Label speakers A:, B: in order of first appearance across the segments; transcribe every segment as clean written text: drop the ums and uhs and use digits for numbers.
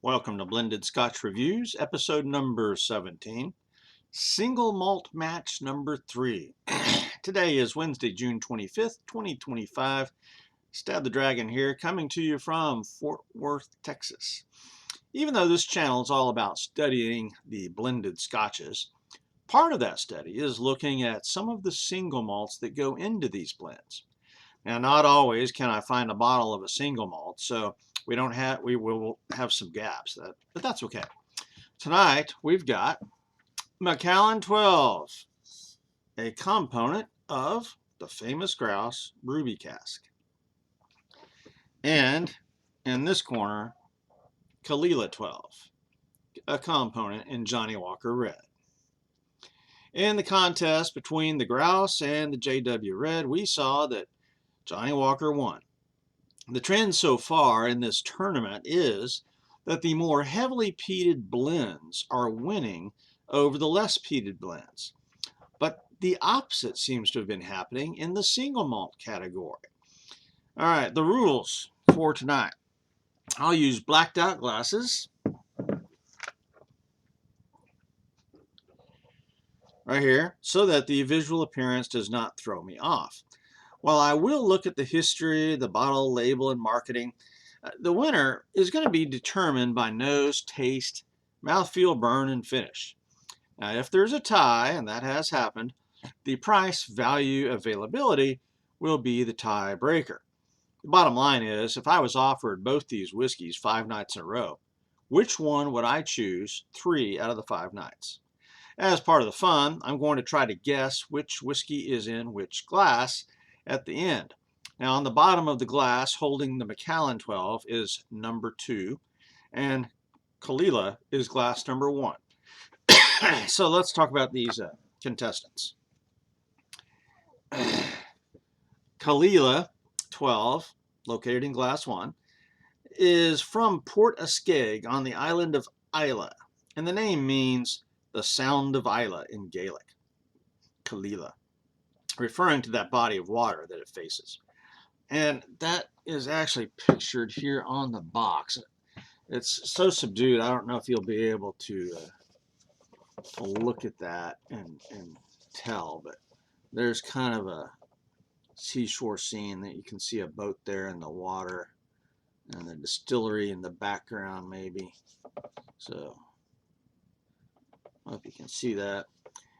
A: Welcome to Blended Scotch Reviews, episode number 17, Single Malt Match number 3. Today is Wednesday, June 25th, 2025. Stab the Dragon here, coming to you from Fort Worth, Texas. Even though this channel is all about studying the blended scotches, part of that study is looking at some of the single malts that go into these blends. Now, not always can I find a bottle of a single malt, so we will have some gaps, but that's okay. Tonight we've got Macallan12, a component of the famous grouse Ruby Cask, and in this corner, Ila12, a component in Johnnie Walker Red. In the contest between the grouse and the JW Red, we saw that Johnnie Walker won. The trend so far in this tournament is that the more heavily peated blends are winning over the less peated blends. But the opposite seems to have been happening in the single malt category. All right, the rules for tonight. I'll use blacked out glasses right here so that the visual appearance does not throw me off. While I will look at the history, the bottle, label, and marketing, the winner is going to be determined by nose, taste, mouthfeel, burn, and finish. Now, if there's a tie, and that has happened, the price, value, availability will be the tiebreaker. The bottom line is, if I was offered both these whiskeys 5 nights in a row, which one would I choose 3 out of the 5 nights? As part of the fun, I'm going to try to guess which whiskey is in which glass at the end. Now, on the bottom of the glass holding the Macallan12 is number 2, and Caol is glass number 1. So let's talk about these contestants. Ila12, located in glass 1, is from Port Ascaig on the island of Ila, and the name means the sound of Ila in Gaelic. Caol, referring to that body of water that it faces. And that is actually pictured here on the box. It's so subdued, I don't know if you'll be able to look at that and tell, but there's kind of a seashore scene that you can see a boat there in the water and the distillery in the background maybe. So I hope you can see that.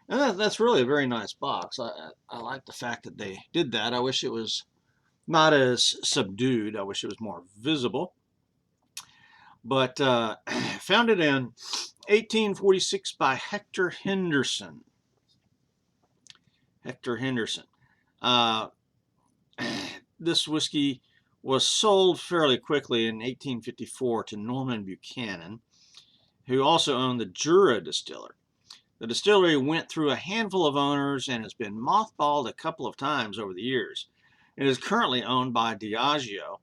A: And that's really a very nice box. I like the fact that they did that. I wish it was not as subdued. I wish it was more visible. But founded in 1846 by Hector Henderson. Hector Henderson. This whiskey was sold fairly quickly in 1854 to Norman Buchanan, who also owned the Jura distillery. The distillery went through a handful of owners and has been mothballed a couple of times over the years. It is currently owned by Diageo.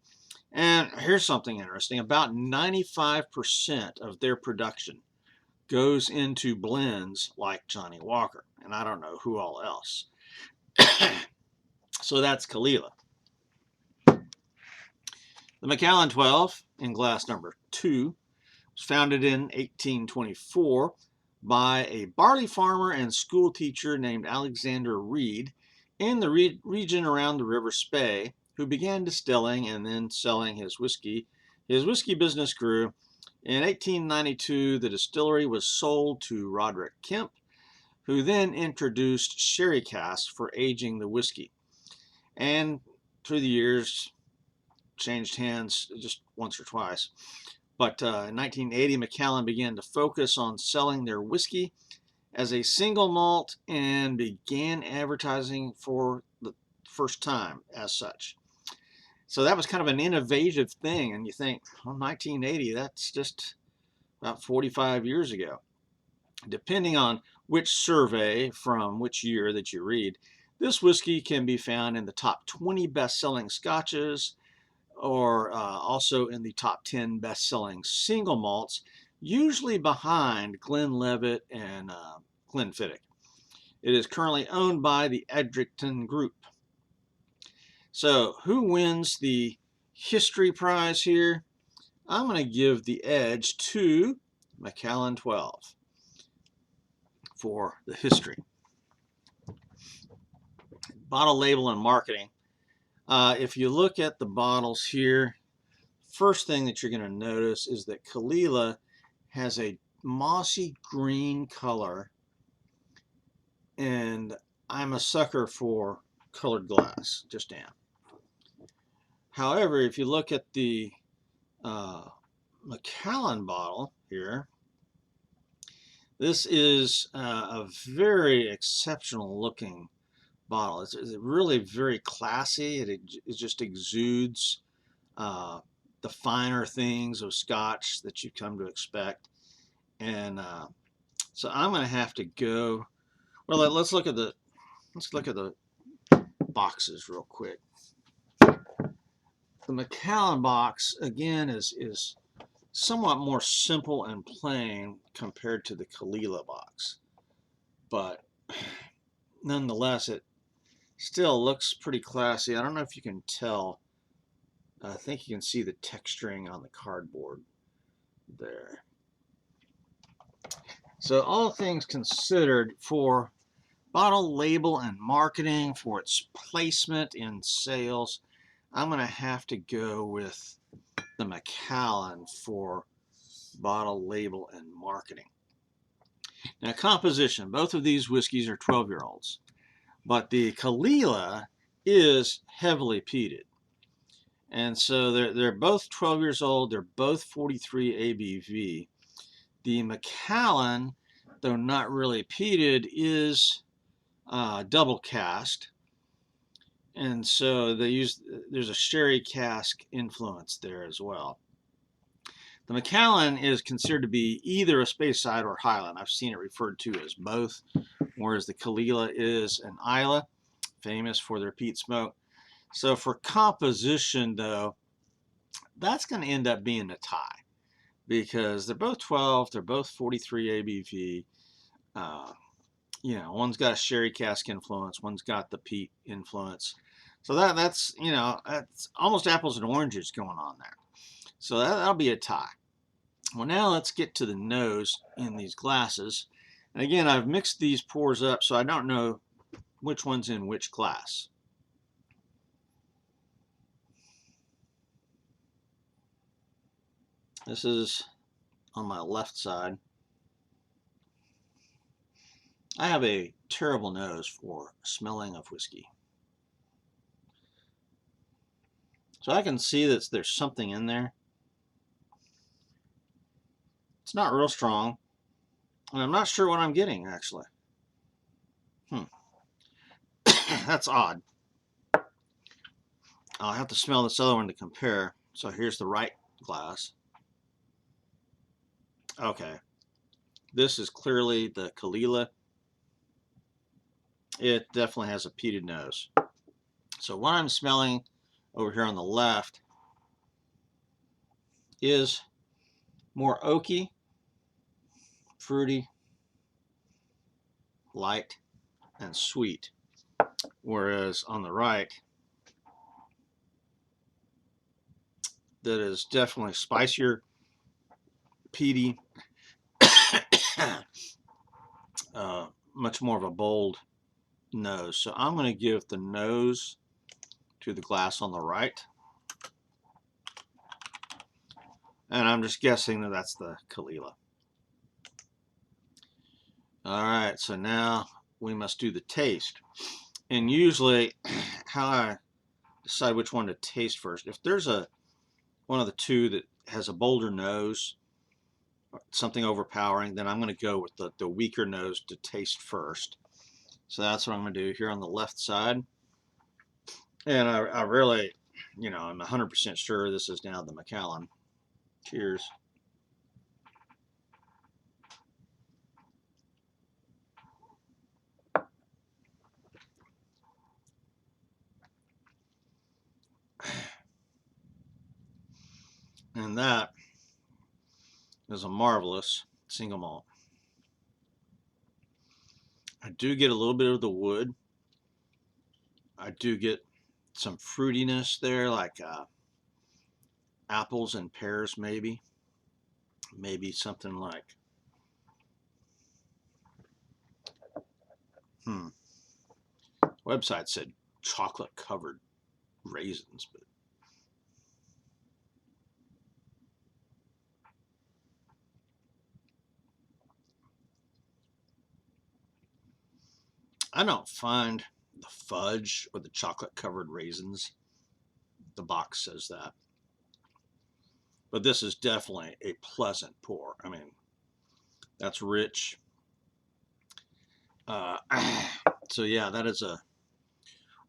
A: And here's something interesting. About 95% of their production goes into blends like Johnnie Walker. And I don't know who all else. So that's Caol. The Macallan12 in glass number 2 was founded in 1824 by a barley farmer and school teacher named Alexander Reed in the region around the River Spey, who began distilling and then selling his whiskey. His whiskey business grew. In 1892, the distillery was sold to Roderick Kemp, who then introduced sherry casks for aging the whiskey. And through the years, changed hands just once or twice. But in 1980, Macallan began to focus on selling their whiskey as a single malt and began advertising for the first time as such. So that was kind of an innovative thing. And you think, well, 1980, that's just about 45 years ago. Depending on which survey from which year that you read, this whiskey can be found in the top 20 best-selling Scotches, or also in the top 10 best-selling single malts, usually behind Glenlivet and Glenfiddich. It is currently owned by the Edrington Group. So who wins the history prize here? I'm going to give the edge to Macallan12 for the history. Bottle label and marketing. If you look at the bottles here, first thing that you're going to notice is that Caol has a mossy green color, and I'm a sucker for colored glass, just am. However, if you look at the Macallan bottle here, this is a very exceptional looking bottle. It's really very classy. It just exudes the finer things of Scotch that you come to expect. And so I'm going to have to go. Well, let's look at the boxes real quick. The Macallan box again is somewhat more simple and plain compared to the Caol box, but nonetheless, it still looks pretty classy. I don't know if you can tell. I think you can see the texturing on the cardboard there. So all things considered, for bottle label and marketing, for its placement in sales, I'm going to have to go with the Macallan for bottle label and marketing. Now, composition. Both of these whiskeys are 12-year-olds, but the Caol is heavily peated. And so they're both 12 years old. They're both 43 ABV. The Macallan, though not really peated, is double casked. And so there's a sherry cask influence there as well. The Macallan is considered to be either a Speyside or Highland. I've seen it referred to as both, whereas the Caol is an Ila, famous for their peat smoke. So for composition, though, that's going to end up being a tie because they're both 12, they're both 43 ABV. You know, one's got a sherry cask influence, one's got the peat influence. So that's almost apples and oranges going on there. So that'll be a tie. Well, now let's get to the nose in these glasses. And again, I've mixed these pours up, so I don't know which one's in which glass. This is on my left side. I have a terrible nose for smelling of whiskey. So I can see that there's something in there. It's not real strong, and I'm not sure what I'm getting, actually. That's odd. I'll have to smell this other one to compare. So here's the right glass. Okay. This is clearly the Caol. It definitely has a peated nose. So what I'm smelling over here on the left is more oaky, fruity, light, and sweet. Whereas on the right, that is definitely spicier, peaty, much more of a bold nose. So I'm going to give the nose to the glass on the right. And I'm just guessing that that's the Caol. All right, so now we must do the taste. And usually how I decide which one to taste first, if there's one of the two that has a bolder nose, something overpowering, then I'm going to go with the weaker nose to taste first. So that's what I'm going to do here on the left side. And I really, I'm 100% sure this is now the Macallan. Cheers. And that is a marvelous single malt. I do get a little bit of the wood. I do get some fruitiness there, like apples and pears, maybe something like website said chocolate covered raisins, but I don't find the fudge or the chocolate covered raisins. The box says that. But this is definitely a pleasant pour. I mean, that's rich. So yeah, that is a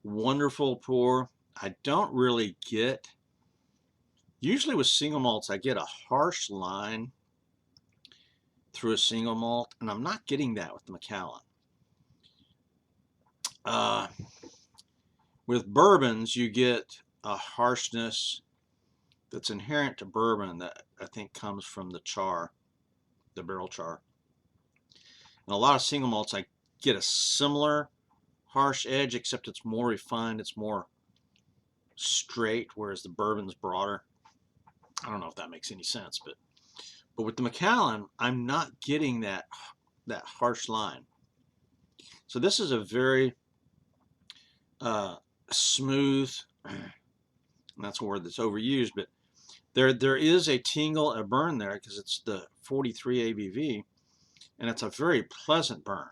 A: wonderful pour. I don't really get, usually with single malts, I get a harsh line through a single malt, and I'm not getting that with the Macallan. With bourbons, you get a harshness that's inherent to bourbon that I think comes from the char, the barrel char. And a lot of single malts, I get a similar harsh edge, except it's more refined, it's more straight, whereas the bourbon's broader. I don't know if that makes any sense, but with the Macallan, I'm not getting that harsh line. So this is a very smooth, and that's a word that's overused, but there is a tingle, a burn there, because it's the 43 ABV, and it's a very pleasant burn.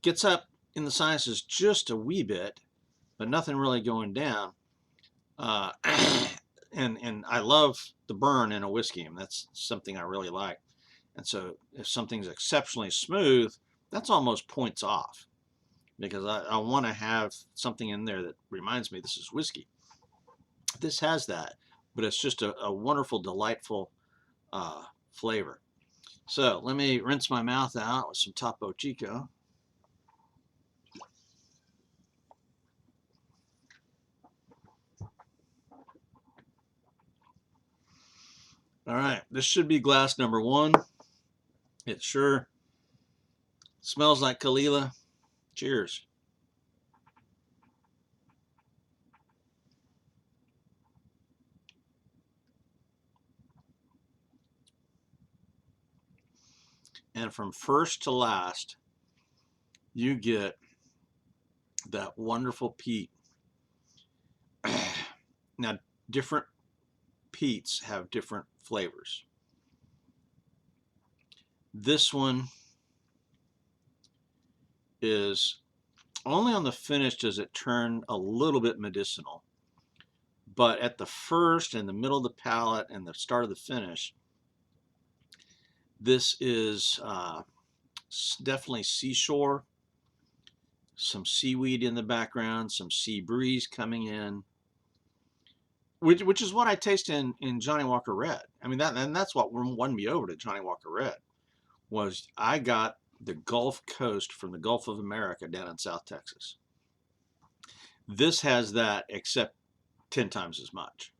A: Gets up in the sinuses just a wee bit, but nothing really going down. And I love the burn in a whiskey, and that's something I really like. And so if something's exceptionally smooth, that's almost points off, because I want to have something in there that reminds me this is whiskey. This has that, but it's just a wonderful, delightful flavor. So let me rinse my mouth out with some Topo Chico. All right, this should be glass number 1. It sure smells like Caol. Cheers. And from first to last, you get that wonderful peat. Now, different peats have different flavors. This one is only on the finish does it turn a little bit medicinal, but at the first and the middle of the palate and the start of the finish, this is definitely seashore, some seaweed in the background, some sea breeze coming in, which is what I taste in Johnnie Walker Red. I mean, that's what won me over to Johnnie Walker Red, was I got the Gulf Coast from the Gulf of America down in South Texas. This has that, except 10 times as much.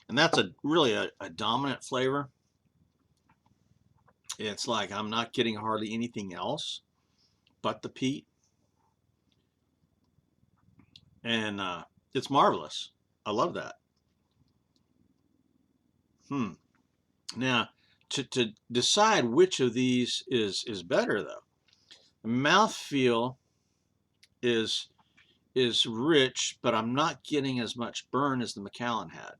A: And that's really a dominant flavor. It's like I'm not getting hardly anything else but the peat. And it's marvelous. I love that. Now, to decide which of these is better, though, the mouthfeel is rich, but I'm not getting as much burn as the Macallan had.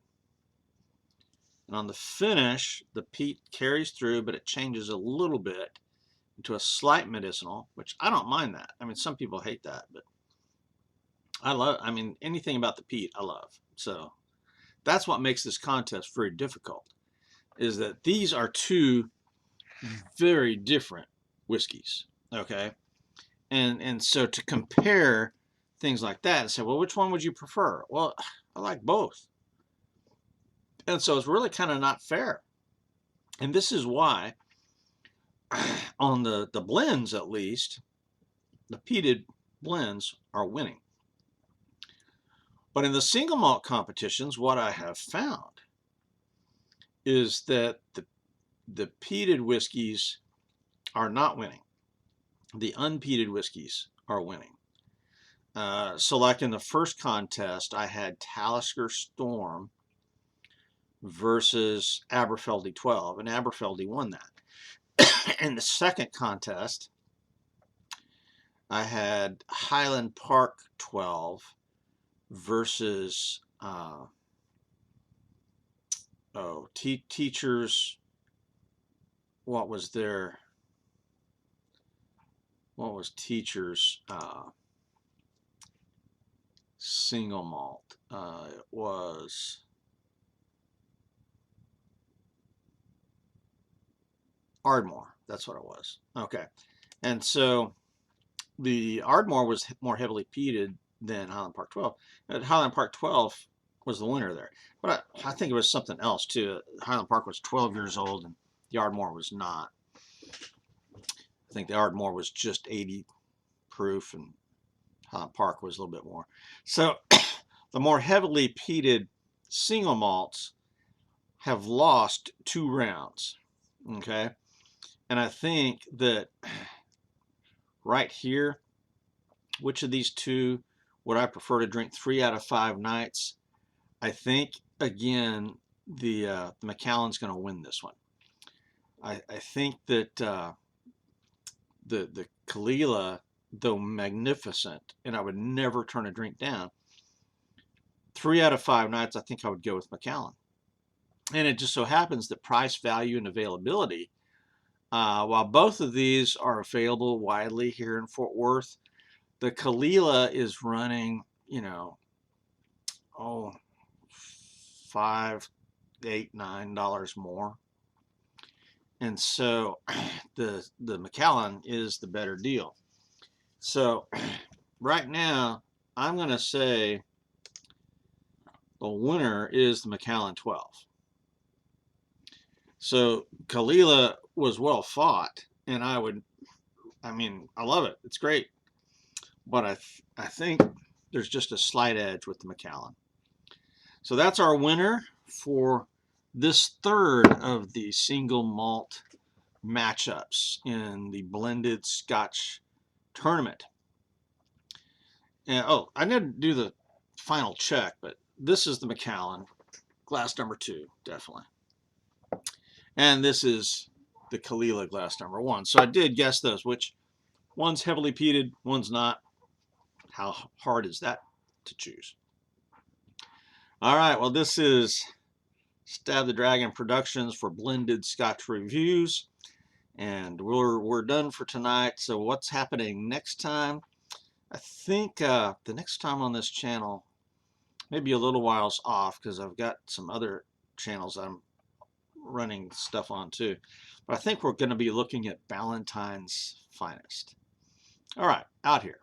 A: And on the finish, the peat carries through, but it changes a little bit into a slight medicinal, which I don't mind that. I mean, some people hate that, but I mean, anything about the peat I love. So that's what makes this contest very difficult, is that these are two very different whiskeys, okay? And so to compare things like that and say, well, which one would you prefer? Well, I like both. And so it's really kind of not fair. And this is why on the blends, at least, the peated blends are winning. But in the single malt competitions, what I have found is that the peated whiskeys are not winning. the unpeated whiskeys are winning. So like in the first contest, I had Talisker Storm versus Aberfeldy 12, and Aberfeldy won that. In the second contest, I had Highland Park 12 versus Teachers. What was Teachers Single Malt? It was Ardmore. That's what it was. Okay. And so the Ardmore was more heavily peated than Highland Park 12. But Highland Park 12 was the winner there. But I think it was something else too. Highland Park was 12 years old and the Ardmore was not. I think the Ardmore was just 80 proof and Highland Park was a little bit more. So the more heavily peated single malts have lost 2 rounds. Okay. And I think that right here, which of these two would I prefer to drink 3 out of 5 nights? I think, again, the Macallan's going to win this one. I think that the Caol, though magnificent, and I would never turn a drink down, 3 out of 5 nights, I think I would go with Macallan. And it just so happens that price, value, and availability, while both of these are available widely here in Fort Worth, the Caol is running, you know, $5, $8, $9 more. And so the Macallan is the better deal. So right now, I'm going to say the winner is the Macallan12. So Caol was well fought, and I love it. It's great. But I think there's just a slight edge with the Macallan. So that's our winner for this third of the single malt matchups in the blended Scotch tournament. And I didn't do the final check, but this is the Macallan, glass number 2, definitely. And this is the Caol, glass number 1. So I did guess those, which one's heavily peated, one's not. How hard is that to choose? All right, well, this is Stab the Dragon Productions for Blended Scotch Reviews. And we're done for tonight. So what's happening next time? I think the next time on this channel, maybe a little while's off because I've got some other channels I'm running stuff on too. But I think we're going to be looking at Ballantine's Finest. All right, out here.